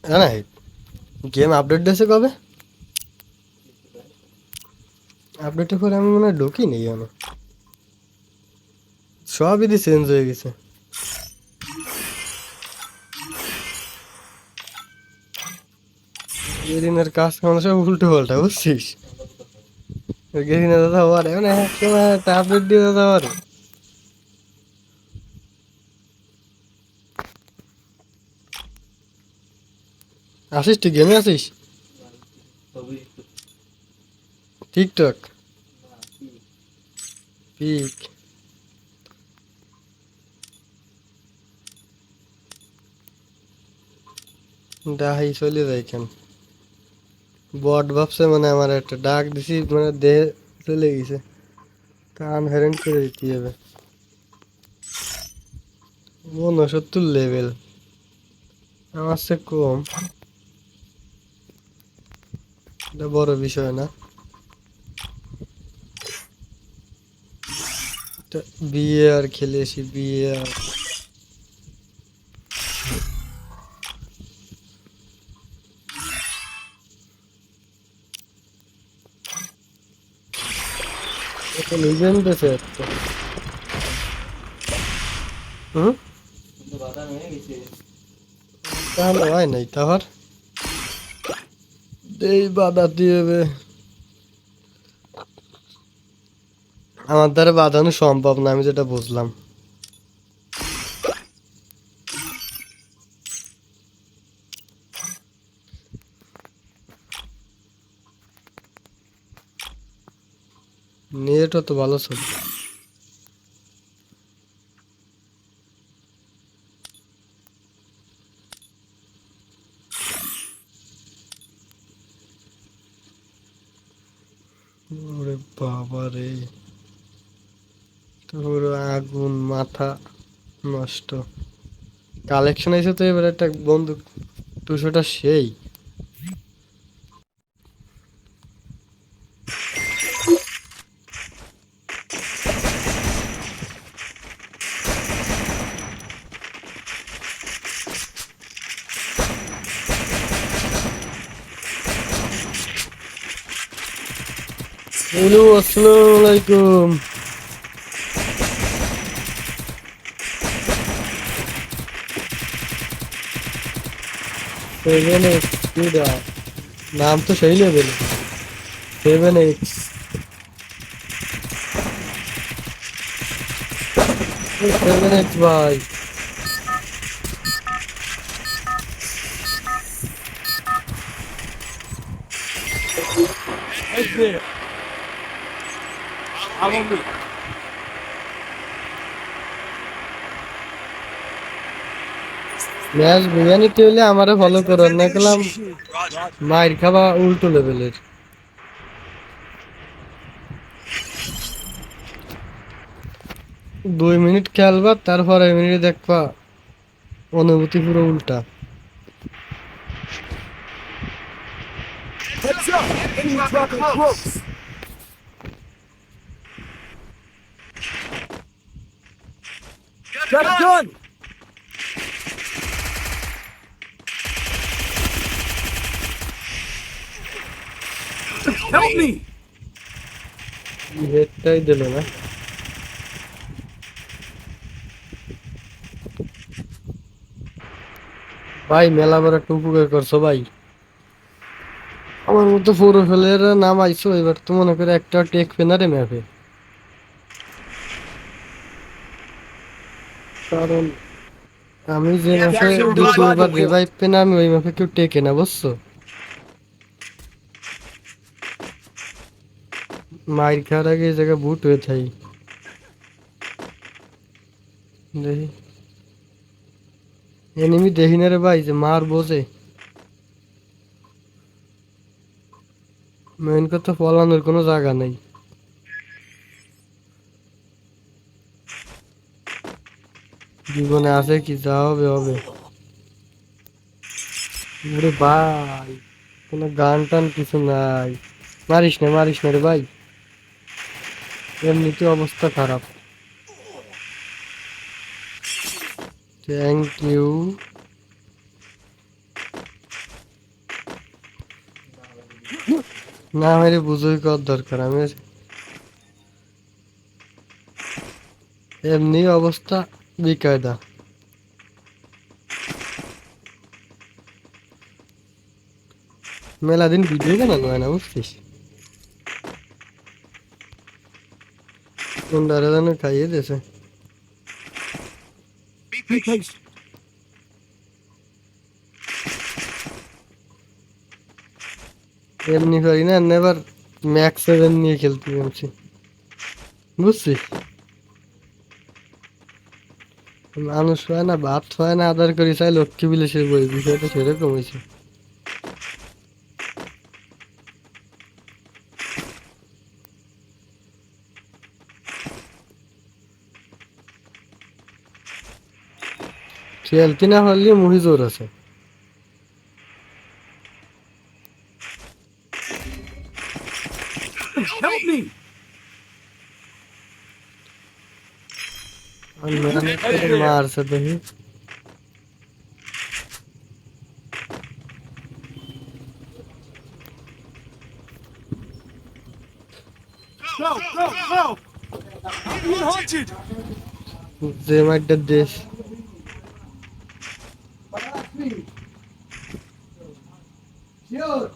হ্যাঁ না, game update দিয়েছে কবে? আপডেটের পরে আমি মনে হয় ঢুকি নেই কেন, সবই দিয়ে চেঞ্জ হয়ে গেছে। গেরিনার কাজ কাম সব উল্টো পাল্টা বুঝছিস। গেরিনা দাদা পারে মানে এক সময় একটা আপডেট দিয়ে দাদা পারে। আসিস তুই গেমে আসিস? টিকটক পিক ডাহাই চলে যায় কেন? বট ভাবছে মানে আমার একটা ডাক দিছি মানে দেহে চলে গেছে, কান হ্যারেন্ট করে দিতে হবে। 69 লেভেল, আমার সে কম, এটা বড় বিষয় না। এটা বিয়ে আর খেলেছি বিয়ে আর লিজেন্ড আছে একটা। হুম, তাহলে হয় নাই তাহার এই বাধা দিয়ে আমার দ্বারা বাঁধানো সম্ভব না, আমি যেটা বুঝলাম। নেটও তো ভালো চলে। ওরে বাবা রে, তোর আগুন মাথা নষ্ট। কালেকশন আছে তো এবার একটা বন্দুক 200টা সেই। হ্যালো আসসালামু আলাইকুম। 7x কিডা, নাম তো সেই লেভেল। 7x 7x ভাই। ম্যাচ বিরিয়ানি হইলে আমারে ফলো করো না গেলাম, মাইর খাবা উল্টো লেভেলের। 2 মিনিট খেলবা তারপরে মিনিট দেখবা অনুভূতি পুরো উল্টা। Heads up! Enemy dropping close! Got a gun! Help me! হেডটাই দিল না। ভাই মেলা বড় একটা উপকার করছো ভাই, আমার মতো পুরো ফেলের নাম আইছো, এবার তো মনে করে একটা টেক পেনারে ম্যাপে। কারণ আমি যে ম্যাপে দ্বিতীয়বার রিভাইভ পেনা আমি ওই ম্যাপে কেউ টেকে না বুঝছো। মাইর খাওয়ার আগে এই জায়গায় বুট হয়ে থাই। দেখি এনিমি দেখি না রে ভাই, যে মার বোঝে। মেন কথা পলানোর কোনো জায়গা নেই। জীবনে আছে কি, যা হবে হবে। ওরে ভাই, কোনো গান টান কিছু নাই। মারিস না রে ভাই, এমনিতে অবস্থা খারাপ। Thank you. না মেরে বুঝোই কর দরকার আমি এমনি অবস্থা বিকায়দা মেলা দিন ভিডিও বানানো হয় না বুঝছিস কোনটারে যেন খাইয়ে দিয়েছে Be patient. এমনি পারি না এবার ম্যাক্স 7 নিয়ে খেলতে বলছি বুঝছিস মানুষ হয় না বাপ হয় না আদার করি চাই লক্ষ্মী বিলে সে বই বিষয়টা সেরকম হয়েছে খেলতে না পারলে মুহি জোর আছে Help me! আর মেহনত করে মারছে দেখি Go, go, go! Being haunted! যে মাইটা দেশ Sure.